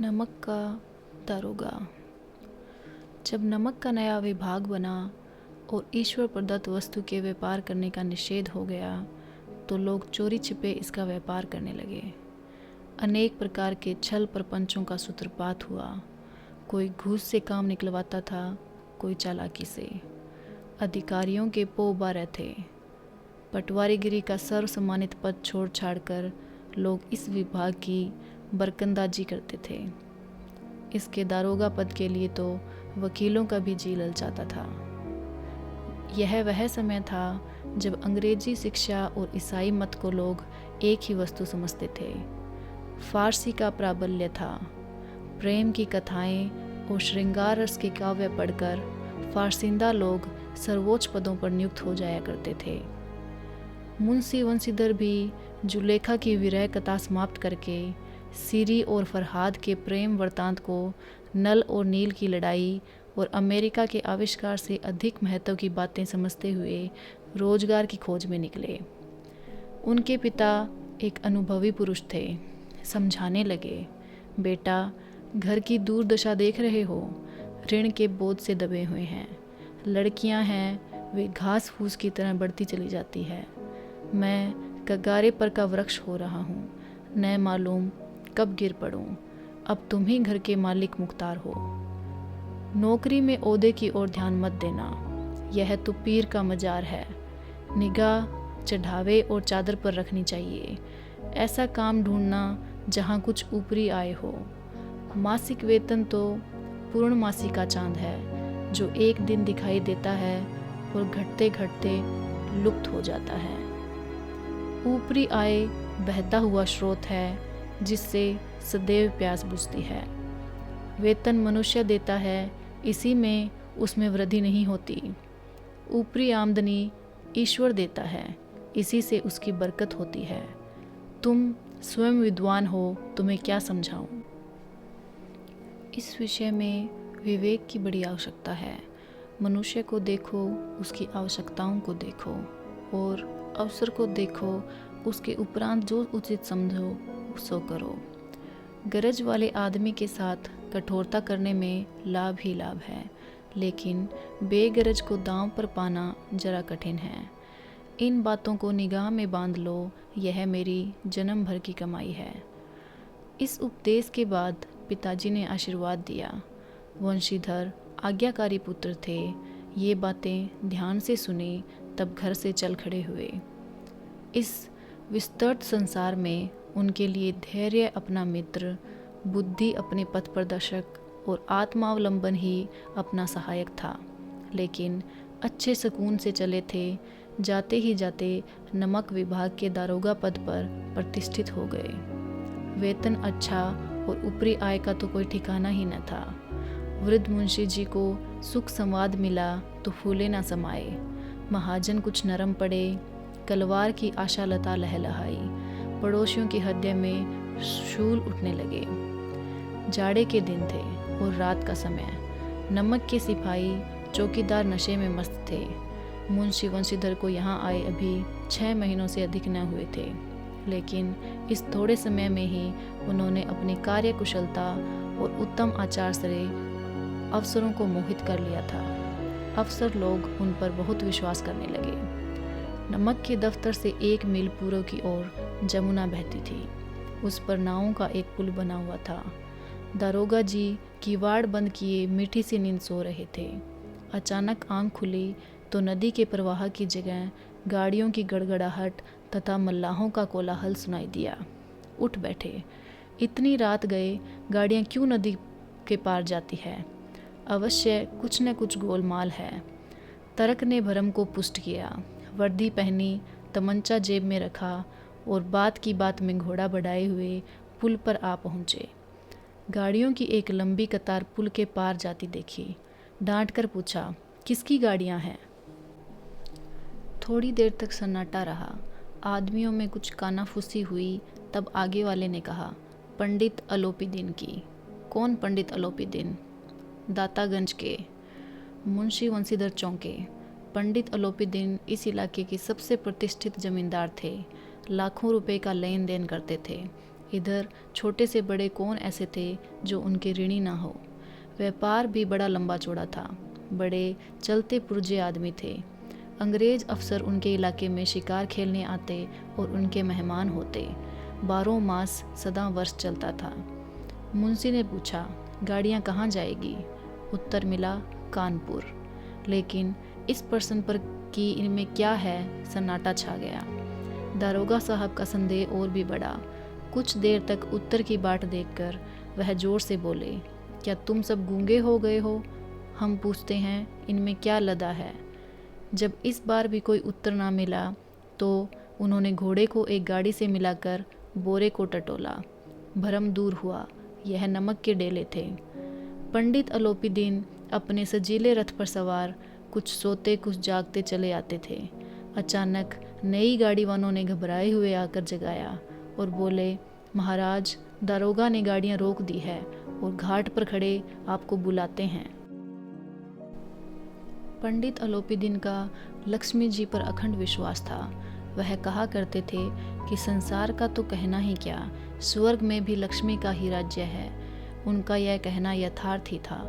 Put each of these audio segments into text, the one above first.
नमक का दारोगा। जब नमक का नया विभाग बना और ईश्वर प्रदत्त वस्तु के व्यापार करने का निषेध हो गया तो लोग चोरी छिपे इसका व्यापार करने लगे। अनेक प्रकार के छल प्रपंचों का सूत्रपात हुआ। कोई घूस से काम निकलवाता था, कोई चालाकी से। अधिकारियों के पोबारे थे। पटवारीगिरी का सर्वसम्मानित पद छोड़ छाड़ कर लोग इस विभाग की बरकंदाजी करते थे। इसके दारोगा पद के लिए तो वकीलों का भी जी ललचाता था। यह वह समय था जब अंग्रेजी शिक्षा और ईसाई मत को लोग एक ही वस्तु समझते थे। फारसी का प्राबल्य था। प्रेम की कथाएं और श्रृंगार रस के काव्य पढ़कर फारसिंदा लोग सर्वोच्च पदों पर नियुक्त हो जाया करते थे। मुंशी वंशीधर भी जुलेखा की विरह कथा समाप्त करके सीरी और फरहाद के प्रेम वृत्तांत को नल और नील की लड़ाई और अमेरिका के आविष्कार से अधिक महत्व की बातें समझते हुए रोजगार की खोज में निकले। उनके पिता एक अनुभवी पुरुष थे। समझाने लगे, बेटा घर की दुर्दशा देख रहे हो, ऋण के बोझ से दबे हुए हैं। लड़कियां हैं, वे घास फूस की तरह बढ़ती चली जाती है। मैं कगारे पर का वृक्ष हो रहा हूँ, न मालूम कब गिर पड़ूं। अब तुम ही घर के मालिक मुख्तार हो। नौकरी में ओहदे की ओर ध्यान मत देना, यह तो पीर का मजार है। निगाह चढ़ावे और चादर पर रखनी चाहिए। ऐसा काम ढूंढना जहाँ कुछ ऊपरी आय हो। मासिक वेतन तो पूर्णमासी का चांद है, जो एक दिन दिखाई देता है और घटते घटते लुप्त हो जाता है। ऊपरी आय बहता हुआ स्रोत है जिससे सदैव प्यास बुझती है। वेतन मनुष्य देता है, इसी में उसमें वृद्धि नहीं होती। ऊपरी आमदनी ईश्वर देता है, इसी से उसकी बरकत होती है। तुम स्वयं विद्वान हो, तुम्हें क्या समझाऊं। इस विषय में विवेक की बड़ी आवश्यकता है। मनुष्य को देखो, उसकी आवश्यकताओं को देखो और अवसर को देखो, उसके उपरांत जो उचित समझो सो करो। गरज वाले आदमी के साथ कठोरता करने में लाभ ही लाभ है, लेकिन बेगरज को दांव पर पाना जरा कठिन है। इन बातों को निगाह में बांध लो, यह मेरी जन्म भर की कमाई है। इस उपदेश के बाद पिताजी ने आशीर्वाद दिया। वंशीधर आज्ञाकारी पुत्र थे। ये बातें ध्यान से सुनी, तब घर से चल खड़े हुए। इस विस्तृत संसार में उनके लिए धैर्य अपना मित्र, बुद्धि अपने पथ प्रदर्शक और आत्मावलंबन ही अपना सहायक था। लेकिन अच्छे सुकून से चले थे। जाते ही जाते नमक विभाग के दारोगा पद पर प्रतिष्ठित हो गए। वेतन अच्छा और ऊपरी आय का तो कोई ठिकाना ही न था। वृद्ध मुंशी जी को सुख संवाद मिला तो फूले न समाये। महाजन कुछ नरम पड़े। कलवार की आशालता लहलहाई। पड़ोसियों के हृदय में शूल उठने लगे। जाड़े के दिन थे और रात का समय। नमक के सिपाही चौकीदार नशे में मस्त थे। मुंशी वंशीधर को यहाँ आए अभी 6 महीनों से अधिक न हुए थे, लेकिन इस थोड़े समय में ही उन्होंने अपनी कार्य कुशलता और उत्तम आचार से अफसरों को मोहित कर लिया था। अफसर लोग उन पर बहुत विश्वास करने लगे। नमक के दफ्तर से 1 मील पूर्व की ओर जमुना बहती थी। उस पर नावों का एक पुल बना हुआ था। दारोगा जी किवाड़ बंद किए मीठी सी नींद सो रहे थे। अचानक आंख खुली तो नदी के प्रवाह की जगह गाड़ियों की गड़गड़ाहट तथा मल्लाहों का कोलाहल सुनाई दिया। उठ बैठे। इतनी रात गए, गाड़ियां क्यों नदी के पार जाती है? अवश्य कुछ न कुछ गोलमाल है। तर्क ने भरम को पुष्ट किया। वर्दी पहनी, तमंचा जेब में रखा और बात की बात में घोड़ा बढ़ाए हुए पुल पर आ पहुँचे। गाड़ियों की एक लंबी कतार पुल के पार जाती देखी। डांट कर पूछा, किसकी गाड़ियाँ हैं? थोड़ी देर तक सन्नाटा रहा। आदमियों में कुछ कानाफूसी हुई। तब आगे वाले ने कहा, पंडित अलोपीदीन की। कौन पंडित अलोपीदीन? दातागंज के। मुंशी वंशीधर चौंके। पंडित अलोपीदीन इस इलाके के सबसे प्रतिष्ठित जमींदार थे। लाखों रुपए का लेन देन करते थे। इधर छोटे से बड़े कौन ऐसे थे जो उनके ऋणी ना हो। व्यापार भी बड़ा लंबा चौड़ा था। बड़े चलते पुर्जे आदमी थे। अंग्रेज अफसर उनके इलाके में शिकार खेलने आते और उनके मेहमान होते। 12 मास सदा वर्ष चलता था। मुंशी ने पूछा, गाड़ियाँ कहाँ जाएगी? उत्तर मिला, कानपुर। लेकिन इस प्रश्न पर कि इनमें क्या है, सन्नाटा छा गया। दारोगा साहब का संदेह और भी बढ़ा। कुछ देर तक उत्तर की बाट देखकर वह जोर से बोले, क्या तुम सब गूंगे हो गए हो? हम पूछते हैं इनमें क्या लदा है। जब इस बार भी कोई उत्तर ना मिला तो उन्होंने घोड़े को एक गाड़ी से मिलाकर बोरे को टटोला। भरम दूर हुआ, यह नमक के डेले थे। पंडित अलोपीदीन अपने सजीले रथ पर सवार कुछ सोते कुछ जागते चले आते थे। अचानक नई गाड़ी वालों ने घबराए हुए आकर जगाया और बोले, महाराज, दारोगा ने गाड़ियां रोक दी है और घाट पर खड़े आपको बुलाते हैं। पंडित अलोपीदीन का लक्ष्मी जी पर अखंड विश्वास था। वह कहा करते थे कि संसार का तो कहना ही क्या, स्वर्ग में भी लक्ष्मी का ही राज्य है। उनका यह कहना यथार्थ ही था।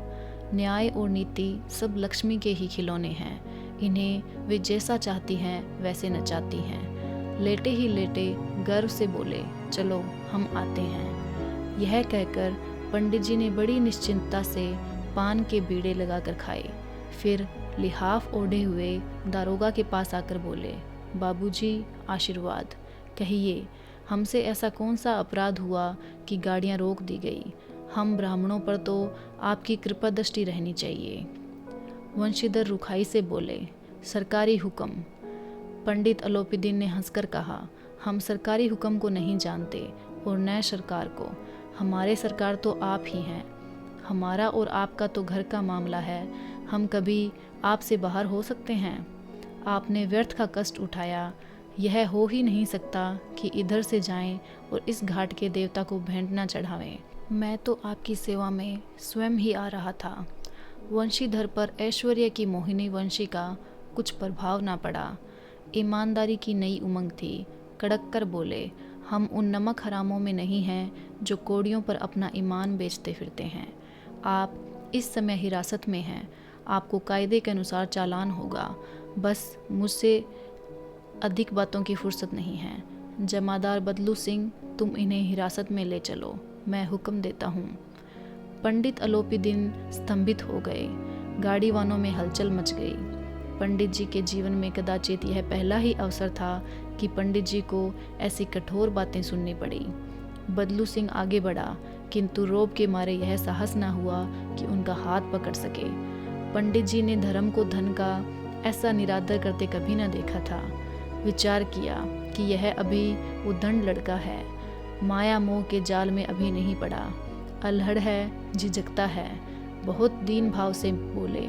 न्याय और नीति सब लक्ष्मी के ही खिलौने हैं। इन्हें वे जैसा चाहती हैं वैसे नचाती हैं। लेटे ही लेटे गर्व से बोले, चलो हम आते हैं। यह कहकर पंडित जी ने बड़ी निश्चिंतता से पान के बीड़े लगाकर खाए। फिर लिहाफ ओढ़े हुए दारोगा के पास आकर बोले, बाबूजी, आशीर्वाद। कहिए, हमसे ऐसा कौन सा अपराध हुआ कि गाड़ियां रोक दी गई? हम ब्राह्मणों पर तो आपकी कृपा दृष्टि रहनी चाहिए। वंशीधर रुखाई से बोले, सरकारी हुक्म। पंडित अलोपीदीन ने हंसकर कहा, हम सरकारी हुक्म को नहीं जानते और न सरकार को। हमारे सरकार तो आप ही हैं। हमारा और आपका तो घर का मामला है। हम कभी आपसे बाहर हो सकते हैं? आपने व्यर्थ का कष्ट उठाया। यह हो ही नहीं सकता कि इधर से जाएं और इस घाट के देवता को भेंट न चढ़ावें। मैं तो आपकी सेवा में स्वयं ही आ रहा था। वंशीधर पर ऐश्वर्य की मोहिनी वंशी का कुछ प्रभाव ना पड़ा। ईमानदारी की नई उमंग थी। कड़क कर बोले, हम उन नमक हरामों में नहीं हैं जो कोड़ियों पर अपना ईमान बेचते फिरते हैं। आप इस समय हिरासत में हैं। आपको कायदे के अनुसार चालान होगा। बस मुझसे अधिक बातों की फुर्सत नहीं है। जमादार बदलू सिंह, तुम इन्हें हिरासत में ले चलो। मैं हुक्म देता हूँ। पंडित अलोपीदीन स्तंभित हो गए। गाड़ी वालों में हलचल मच गई। पंडित जी के जीवन में कदाचित यह पहला ही अवसर था कि पंडित जी को ऐसी कठोर बातें सुननी पड़ी। बदलू सिंह आगे बढ़ा, किंतु रोब के मारे यह साहस न हुआ कि उनका हाथ पकड़ सके। पंडित जी ने धर्म को धन का ऐसा निरादर करते कभी न देखा था। विचार किया कि यह अभी उद्दंड लड़का है, माया मोह के जाल में अभी नहीं पड़ा, अल्हड़ है, झिझकता है। बहुत दीन भाव से बोले,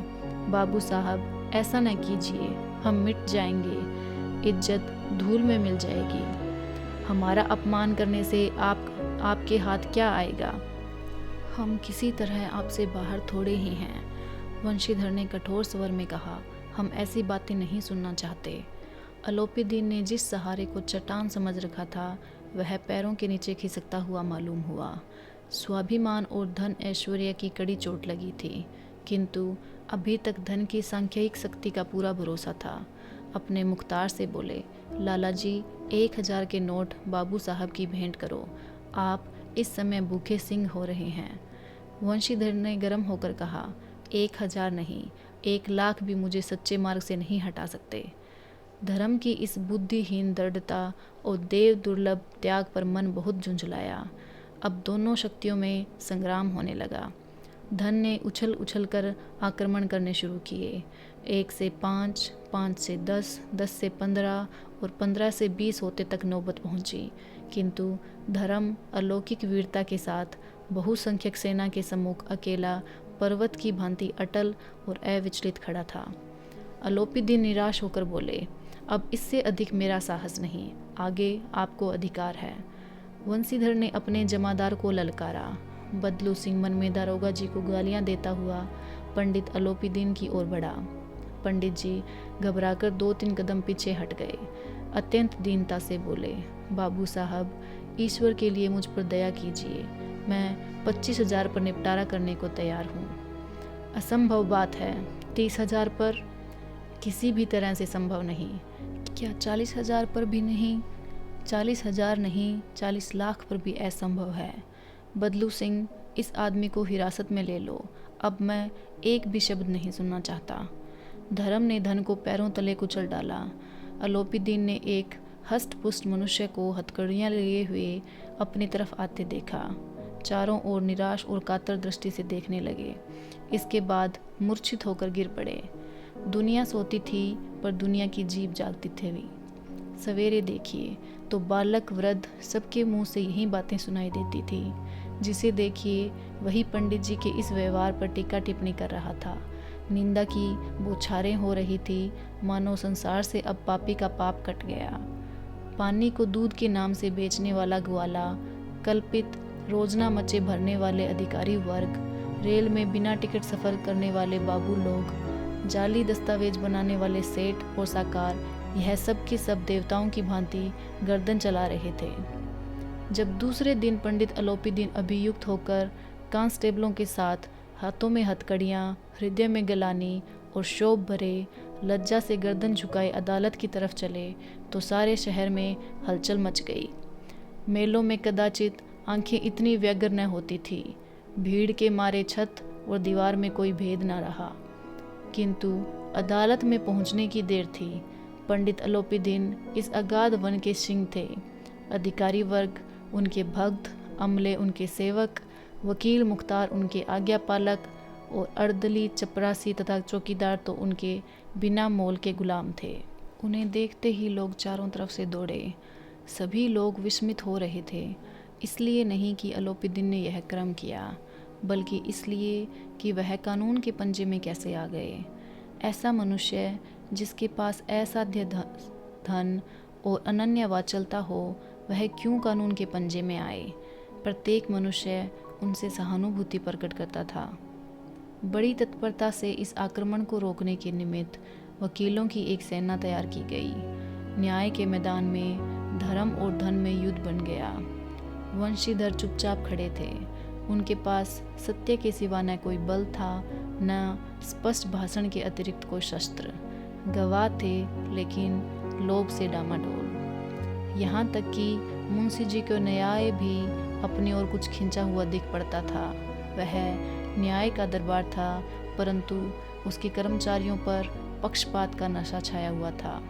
बाबू साहब, ऐसा न कीजिए, हम मिट जाएंगे, इज्जत धूल में मिल जाएगी। हमारा अपमान करने से आपके हाथ क्या आएगा? हम किसी तरह आपसे बाहर थोड़े ही हैं। वंशीधर ने कठोर स्वर में कहा, हम ऐसी बातें नहीं सुनना चाहते। अलोपीदीन ने जिस सहारे को चट्टान समझ रखा था वह पैरों के नीचे खिसकता हुआ मालूम हुआ। स्वाभिमान और धन ऐश्वर्य की कड़ी चोट लगी थी, किंतु अभी तक धन की सांख्यिक शक्ति का पूरा भरोसा था। अपने मुख्तार से बोले, लाला जी, 1000 के नोट बाबू साहब की भेंट करो। आप इस समय भूखे सिंह हो रहे हैं। वंशीधर ने गर्म होकर कहा, 1000 नहीं, 1,00,000 भी मुझे सच्चे मार्ग से नहीं हटा सकते। धर्म की इस बुद्धिहीन दृढ़ता और देव दुर्लभ त्याग पर मन बहुत झुंझलाया। अब दोनों शक्तियों में संग्राम होने लगा। धन ने उछल उछल कर आक्रमण करने शुरू किए। 1 से 5, 5 से 10, 10 से 15 और 15 से 20 होते तक नौबत पहुंची, किंतु धर्म अलौकिक वीरता के साथ बहुसंख्यक सेना के सम्मुख अकेला पर्वत की भांति अटल और अविचलित खड़ा था। अलोपीदीन निराश होकर बोले, अब इससे अधिक मेरा साहस नहीं, आगे आपको अधिकार है। वंशीधर ने अपने जमादार को ललकारा। बदलू सिंह मन में दारोगा जी को गालियां देता हुआ पंडित अलोपीदीन की ओर बढ़ा। पंडित जी घबराकर 2-3 कदम पीछे हट गए। अत्यंत दीनता से बोले, बाबू साहब, ईश्वर के लिए मुझ पर दया कीजिए, मैं 25,000 पर निपटारा करने को तैयार हूँ। असंभव बात है, 30,000 पर? किसी भी तरह से संभव नहीं। क्या 40,000 पर भी नहीं? 40,000 नहीं, 40 लाख पर भी असंभव है। बदलू सिंह, इस आदमी को हिरासत में ले लो, अब मैं एक भी शब्द नहीं सुनना चाहता। धर्म ने धन को पैरों तले कुचल डाला। अलोपीदीन ने एक हष्ट पुष्ट मनुष्य को हथकड़ियाँ लिए हुए अपनी तरफ आते देखा। चारों ओर निराश और कातर दृष्टि से देखने लगे। इसके बाद मूर्छित होकर गिर पड़े। दुनिया सोती थी पर दुनिया की जीभ जागती थी। सवेरे देखिए तो बालक वृद्ध सबके मुंह से यही बातें सुनाई देती थी। जिसे देखिए वही पंडित जी के इस व्यवहार पर टीका टिप्पणी कर रहा था। निंदा की बौछारें हो रही थी, मानो संसार से अब पापी का पाप कट गया। पानी को दूध के नाम से बेचने वाला ग्वाला, कल्पित रोजना मचे भरने वाले अधिकारी वर्ग, रेल में बिना टिकट सफ़र करने वाले बाबू लोग, जाली दस्तावेज बनाने वाले सेठ और साकार, यह सब के सब देवताओं की भांति गर्दन चला रहे थे। जब दूसरे दिन पंडित अलोपीदीन अभियुक्त होकर कांस्टेबलों के साथ हाथों में हथकड़ियाँ, हृदय में गलानी और शोभ भरे लज्जा से गर्दन झुकाए अदालत की तरफ चले तो सारे शहर में हलचल मच गई। मेलों में कदाचित आंखें इतनी व्यग्र न होती थी। भीड़ के मारे छत और दीवार में कोई भेद न रहा। किंतु अदालत में पहुंचने की देर थी। पंडित अलोपीदीन इस अगाध वन के सिंह थे। अधिकारी वर्ग उनके भक्त, अमले उनके सेवक, वकील मुख्तार उनके आज्ञापालक और अर्दली, चपरासी तथा चौकीदार तो उनके बिना मोल के गुलाम थे। उन्हें देखते ही लोग चारों तरफ से दौड़े। सभी लोग विस्मित हो रहे थे, इसलिए नहीं कि अलोपीदीन ने यह कर्म किया, बल्कि इसलिए कि वह कानून के पंजे में कैसे आ गए। ऐसा मनुष्य जिसके पास असाध्य धन और अनन्य वाचलता हो, वह क्यों कानून के पंजे में आए। प्रत्येक मनुष्य उनसे सहानुभूति प्रकट करता था। बड़ी तत्परता से इस आक्रमण को रोकने के निमित्त वकीलों की एक सेना तैयार की गई। न्याय के मैदान में धर्म और धन में युद्ध बन गया। वंशीधर चुपचाप खड़े थे। उनके पास सत्य के सिवा न कोई बल था, न स्पष्ट भाषण के अतिरिक्त कोई शस्त्र। गवाह थे, लेकिन लोभ से डामाडोल। यहाँ तक कि मुंशी जी को न्याय भी अपनी ओर कुछ खींचा हुआ दिख पड़ता था। वह न्याय का दरबार था, परंतु उसके कर्मचारियों पर पक्षपात का नशा छाया हुआ था।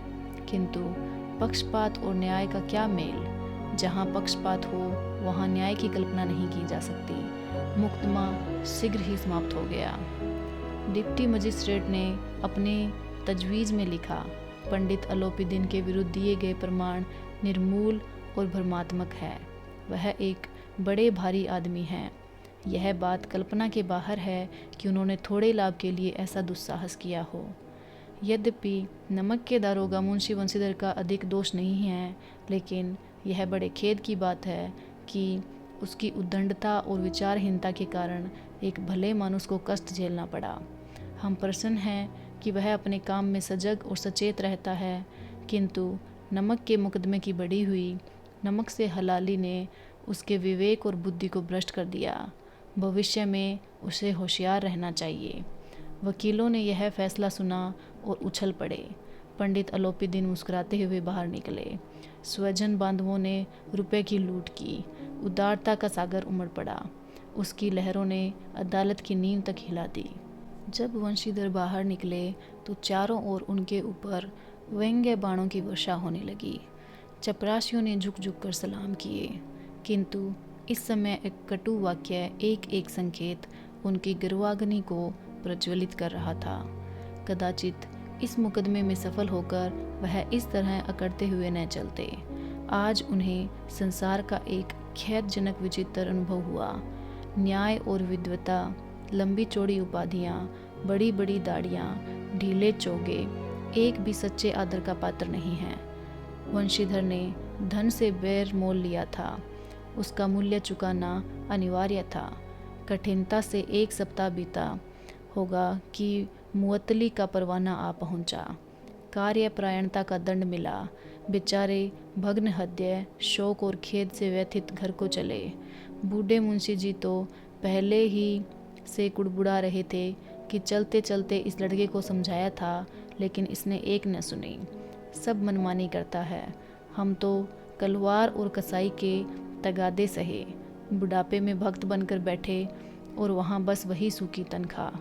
किंतु पक्षपात और न्याय का क्या मेल। जहाँ पक्षपात हो वहाँ न्याय की कल्पना नहीं की जा सकती। मुकदमा शीघ्र ही समाप्त हो गया। डिप्टी मजिस्ट्रेट ने अपने तजवीज़ में लिखा, पंडित अलोपीदीन के विरुद्ध दिए गए प्रमाण निर्मूल और भ्रमात्मक है। वह एक बड़े भारी आदमी हैं। यह बात कल्पना के बाहर है कि उन्होंने थोड़े लाभ के लिए ऐसा दुस्साहस किया हो। यद्यपि नमक के दारोगा मुंशी वंशीधर का अधिक दोष नहीं है, लेकिन यह बड़े खेद की बात है कि उसकी उद्दंडता और विचारहीनता के कारण एक भले मानुस को कष्ट झेलना पड़ा। हम प्रसन्न हैं कि वह अपने काम में सजग और सचेत रहता है, किंतु नमक के मुकदमे की बढ़ी हुई नमक से हलाली ने उसके विवेक और बुद्धि को भ्रष्ट कर दिया। भविष्य में उसे होशियार रहना चाहिए। वकीलों ने यह फैसला सुना और उछल पड़े। पंडित अलोपीदीन मुस्कुराते हुए बाहर निकले। स्वजन बांधवों ने रुपए की लूट की। उदारता का सागर उमड़ पड़ा। उसकी लहरों ने अदालत की नींव तक हिला दी। जब वंशीधर बाहर निकले तो चारों ओर उनके ऊपर व्यंग्य बाणों की वर्षा होने लगी। चपरासियों ने झुक झुक कर सलाम किए, किंतु इस समय एक कटु वाक्य, एक एक संकेत उनकी गर्वाग्नि को प्रज्वलित कर रहा था। कदाचित इस मुकदमे में सफल होकर वह इस तरह अकड़ते हुए न चलते। आज उन्हें संसार का एक खेदजनक विचित्र अनुभव हुआ। न्याय और विद्वता, लंबी चौड़ी उपाधियाँ, बड़ी बड़ी दाढ़ियाँ, ढीले चोगे, एक भी सच्चे आदर का पात्र नहीं है। वंशीधर ने धन से बैर मोल लिया था। उसका मूल्य चुकाना अनिवार्य था। कठिनता से एक सप्ताह बीता होगा कि मुअत्तली का परवाना आ पहुंचा। कार्यपरायणता का दंड मिला। बेचारे भग्न हृदय, शोक और खेद से व्यथित घर को चले। बूढ़े मुंशी जी तो पहले ही से कुड़बुड़ा रहे थे कि चलते चलते इस लड़के को समझाया था, लेकिन इसने एक न सुनी। सब मनमानी करता है। हम तो कलवार और कसाई के तगादे सहे, बुढ़ापे में भक्त बनकर बैठे और वहाँ बस वही सूखी तनख्वाह।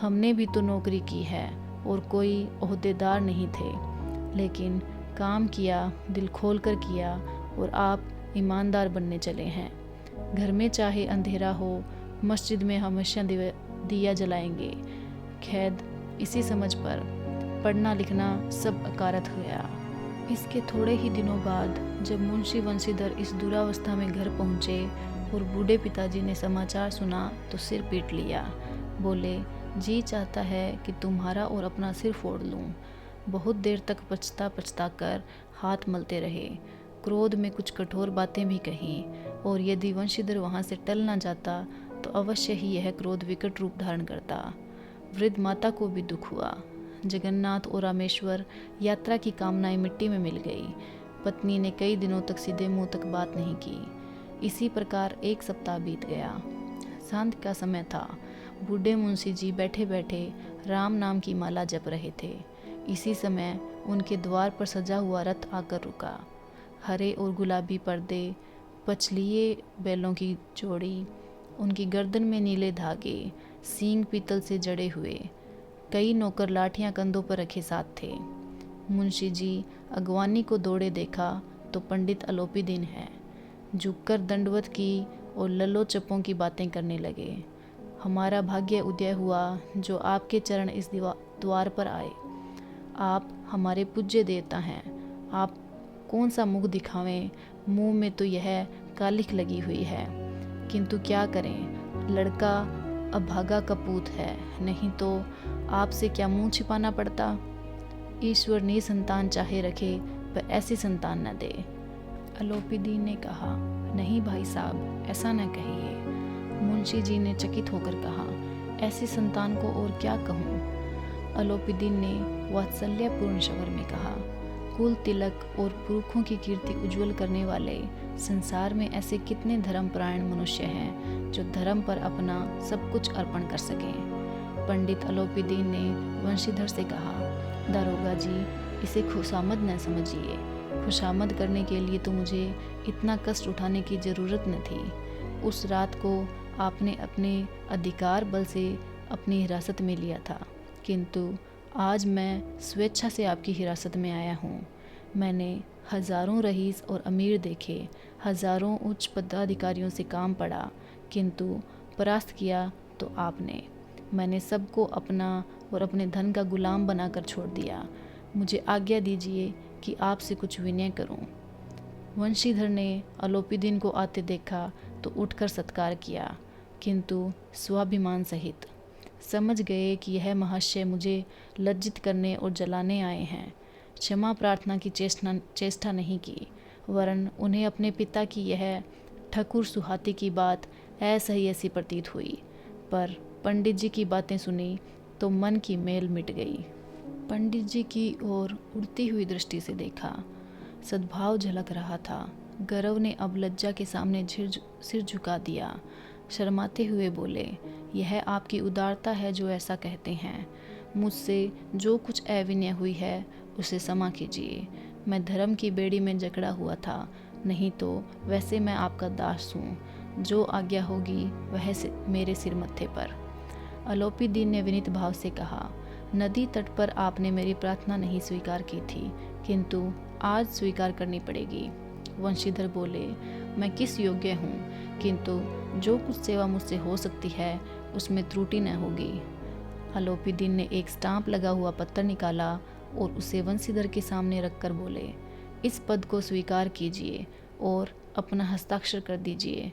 हमने भी तो नौकरी की है और कोई ओहदेदार नहीं थे, लेकिन काम किया, दिल खोल कर किया, और आप ईमानदार बनने चले हैं। घर में चाहे अंधेरा हो, मस्जिद में हमेशा दिया जलाएंगे। खैद इसी समझ पर पढ़ना लिखना सब अकारत गया। इसके थोड़े ही दिनों बाद जब मुंशी वंशीधर इस दुरावस्था में घर पहुँचे और बूढ़े पिताजी ने समाचार सुना तो सिर पीट लिया। बोले, जी चाहता है कि तुम्हारा और अपना सिर फोड़ लूं। बहुत देर तक पछता पछता कर हाथ मलते रहे। क्रोध में कुछ कठोर बातें भी कहीं, और यदि वंशीधर वहाँ से टल ना जाता तो अवश्य ही यह क्रोध विकट रूप धारण करता। वृद्ध माता को भी दुख हुआ। जगन्नाथ और रामेश्वर यात्रा की कामनाएं मिट्टी में मिल गई। पत्नी ने कई दिनों तक सीधे मुंह तक बात नहीं की। इसी प्रकार एक सप्ताह बीत गया। सांझ का समय था। बूढ़े मुंशी जी बैठे बैठे राम नाम की माला जप रहे थे। इसी समय उनके द्वार पर सजा हुआ रथ आकर रुका। हरे और गुलाबी पर्दे, पचलिए बैलों की जोड़ी, उनकी गर्दन में नीले धागे, सींग पीतल से जड़े हुए। कई नौकर लाठियां कंधों पर रखे साथ थे। मुंशी जी अगवानी को दौड़े देखा तो पंडित अलोपी दीन है। झुककर दंडवत की और लल्लो चप्पों की बातें करने लगे। हमारा भाग्य उदय हुआ जो आपके चरण इस द्वार पर आए। आप हमारे पूज्य देवता हैं। आप कौन सा मुख दिखावें, मुंह में तो यह कालिख लगी हुई है। किंतु क्या करें, लड़का अभागा कपूत है, नहीं तो आपसे क्या मुंह छिपाना पड़ता। ईश्वर निसंतान चाहे रखे पर ऐसी संतान न दे। अलोपी दीन ने कहा, नहीं भाई साहब, ऐसा न कहिए। मुंशी जी ने चकित होकर कहा, ऐसी संतान को और क्या कहूँ। अलोपी दीन ने वात्सल्यपूर्ण स्वर में कहा, कुल तिलक और पुरखों की कीर्ति उज्जवल करने वाले संसार में ऐसे कितने धर्मपरायण मनुष्य हैं जो धर्म पर अपना सब कुछ अर्पण कर सकें। पंडित अलोपी दीन ने वंशीधर से कहा, दारोगा जी, इसे खुशामद न समझिए। खुशामद करने के लिए तो मुझे इतना कष्ट उठाने की ज़रूरत न थी। उस रात को आपने अपने अधिकार बल से अपनी हिरासत में लिया था, किंतु आज मैं स्वेच्छा से आपकी हिरासत में आया हूँ। मैंने हजारों रईस और अमीर देखे, हजारों उच्च पदाधिकारियों से काम पड़ा, किंतु परास्त किया तो आपने। मैंने सबको अपना और अपने धन का गुलाम बनाकर छोड़ दिया। मुझे आज्ञा दीजिए कि आपसे कुछ विनय करूं। वंशीधर ने अलोपी दीन को आते देखा तो उठकर सत्कार किया, किंतु स्वाभिमान सहित। समझ गए कि यह महाशय मुझे लज्जित करने और जलाने आए हैं। क्षमा प्रार्थना की चेष्टा नहीं की, वरन उन्हें अपने पिता की यह ठकुर सुहाती की बात ऐसी ऐसी प्रतीत हुई। पर पंडित जी की बातें सुनी तो मन की मेल मिट गई। पंडित जी की ओर उड़ती हुई दृष्टि से देखा। सद्भाव झलक रहा था। गौरव ने अब लज्जा के सामने सिर झुका दिया। शर्माते हुए बोले, यह आपकी उदारता है जो ऐसा कहते हैं। मुझसे जो कुछ अविनय हुई है उसे क्षमा कीजिए। मैं धर्म की बेड़ी में जकड़ा हुआ था, नहीं तो वैसे मैं आपका दास हूँ। जो आज्ञा होगी वह मेरे सिर मत्थे पर। अलोपी दीन ने विनीत भाव से कहा, नदी तट पर आपने मेरी प्रार्थना नहीं स्वीकार की थी, किंतु आज स्वीकार करनी पड़ेगी। वंशीधर बोले, मैं किस योग्य हूँ, किंतु जो कुछ सेवा मुझसे हो सकती है उसमें त्रुटि न होगी। अलोपी दीन ने एक स्टाम्प लगा हुआ पत्थर निकाला और उसे वंशीधर के सामने रखकर बोले, इस पद को स्वीकार कीजिए और अपना हस्ताक्षर कर दीजिए।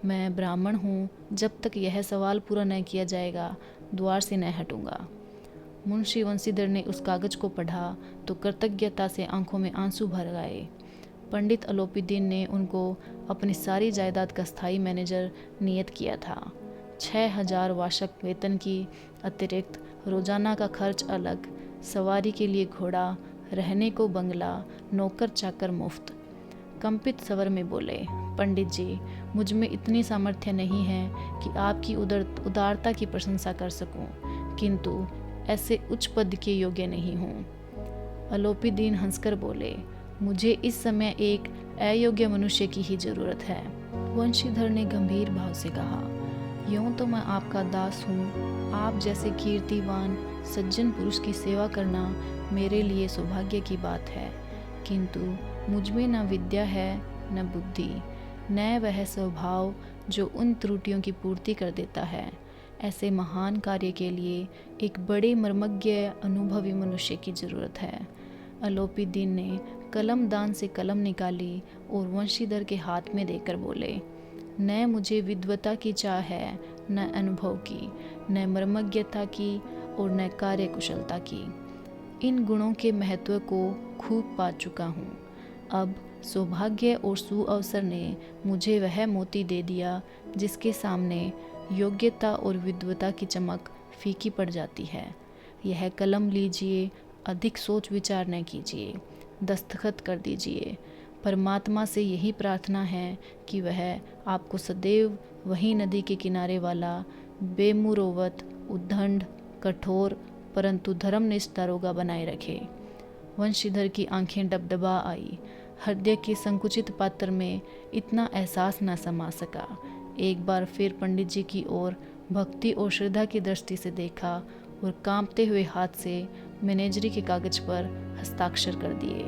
मैं ब्राह्मण हूँ, जब तक यह सवाल पूरा न किया जाएगा द्वार से न हटूंगा। मुंशी वंशीधर ने उस कागज को पढ़ा तो कृतज्ञता से आंखों में आंसू भर आए। पंडित अलोपी दीन ने उनको अपनी सारी जायदाद का स्थायी मैनेजर नियत किया था। 6000 वार्षिक वेतन की अतिरिक्त रोजाना का खर्च अलग, सवारी के लिए घोड़ा, रहने को बंगला, नौकर चाकर मुफ्त। कंपित स्वर में बोले, पंडित जी, मुझ में इतनी सामर्थ्य नहीं है कि आपकी उदारता की प्रशंसा कर सकूं, किंतु ऐसे उच्च पद के योग्य नहीं हूँ। अलोपीदीन हंसकर बोले, मुझे इस समय एक अयोग्य मनुष्य की ही जरूरत है। वंशीधर ने गंभीर भाव से कहा, यूं तो मैं आपका दास हूँ। आप जैसे कीर्तिवान सज्जन पुरुष की सेवा करना मेरे लिए सौभाग्य की बात है, किंतु मुझ में न विद्या है न बुद्धि, न वह स्वभाव जो उन त्रुटियों की पूर्ति कर देता है। ऐसे महान कार्य के लिए एक बड़े मर्मज्ञ अनुभवी मनुष्य की जरूरत है। अलोपीदीन ने कलम दान से कलम निकाली और वंशीधर के हाथ में देकर बोले, न मुझे विद्वता की चाह है, न अनुभव की, न मर्मज्ञता की और न कार्य कुशलता की। इन गुणों के महत्व को खूब पा चुका हूँ। अब सौभाग्य और सुअवसर ने मुझे वह मोती दे दिया जिसके सामने योग्यता और विद्वता की चमक फीकी पड़ जाती है। यह कलम लीजिए, अधिक सोच विचार न कीजिए, दस्तखत कर दीजिए। परमात्मा से यही प्रार्थना है कि वह आपको सदैव वही नदी के किनारे वाला बेमुरोवत, उद्दंड, कठोर परंतु धर्मनिष्ठ दारोगा बनाए रखे। वंशीधर की आंखें डबडबा आई। हृदय के संकुचित पात्र में इतना एहसास न समा सका। एक बार फिर पंडित जी की ओर भक्ति और श्रद्धा की दृष्टि से देखा और कांपते हुए हाथ से मैनेजरी के कागज पर हस्ताक्षर कर दिए।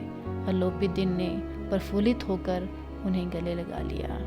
अलोपीदीन ने प्रफुल्लित होकर उन्हें गले लगा लिया।